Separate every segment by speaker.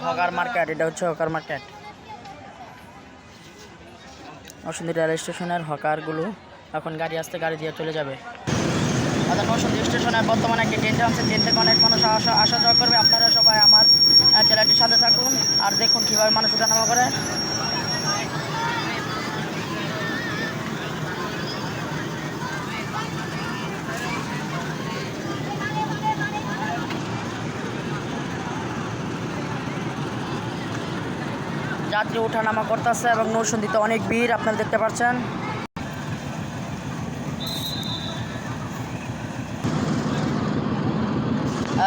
Speaker 1: Hawker market, এটা হচ্ছে hawker market. Narsingdi rail স্টেশনের হকারগুলো এখন গাড়ি আসতে গাড়ি দিয়ে চলে যাবে। আমাদের নরসিংদী স্টেশনের বর্তমানে একটি ট্রেন আছে, ট্রেন থেকে অনেক মানুষ আসা যাওয়া করবে। আপনারা সবাই আমার চ্যানেলটির সাথে থাকুন আর দেখুন কীভাবে মানুষ ওঠানামা করে। যাত্রী ওঠানামা করতেছে এবং নরসিংদীতে অনেক ভিড় আপনারা দেখতে পাচ্ছেন।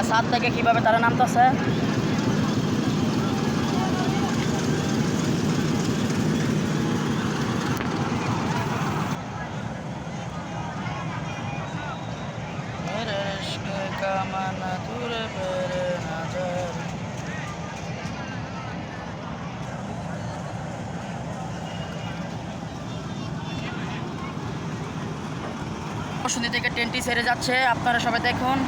Speaker 1: ছাদ থেকে কিভাবে তারা নামতেছে। নরসিংদী থেকে ট্রেনটি ছেড়ে যাচ্ছে, আপনারা সবাই দেখুন।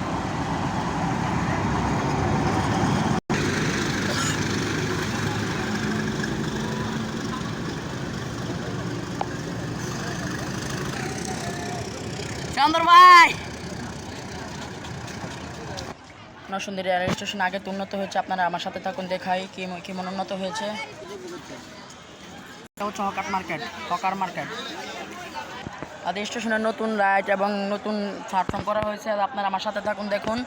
Speaker 1: চন্দর ভাই, নরসিংদী রেল স্টেশন আগে তো উন্নত হয়েছে, আপনারা আমার সাথে থাকুন, দেখাই কেমন উন্নত হয়েছে। এটা হচ্ছে হকার মার্কেট, হকার মার্কেট। আর স্টেশনের নতুন লাইট এবং নতুন প্ল্যাটফর্ম করা হয়েছে, আপনারা আমার সাথে থাকুন, দেখুন।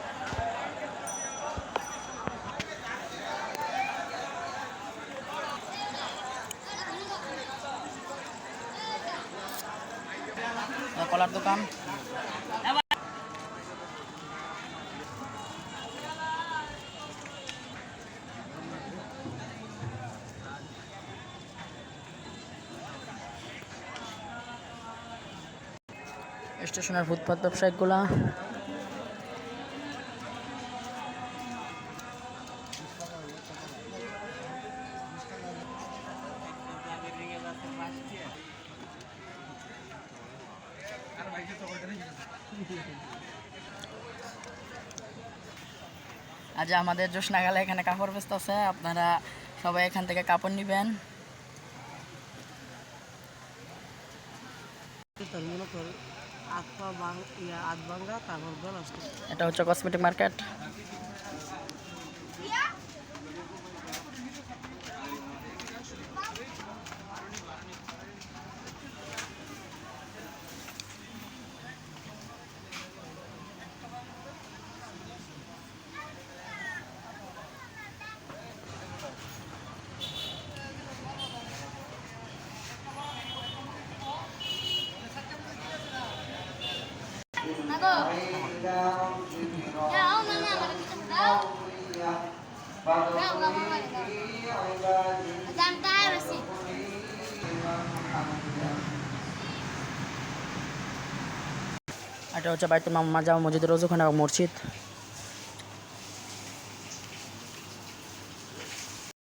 Speaker 1: কলার দোকান। স্টেশনের ফুটপাত ব্যবসায়িকগুলা। আজ আমাদের জোসনাগালে এখানে কাপড় বেচতে আছে, আপনারা সবাই এখান থেকে কাপড় নেবেন। এটা হচ্ছে কসমেটিক মার্কেট। এটা হচ্ছে বাইতুল মামুন জামে মসজিদের রোজখানা এবং মসজিদ।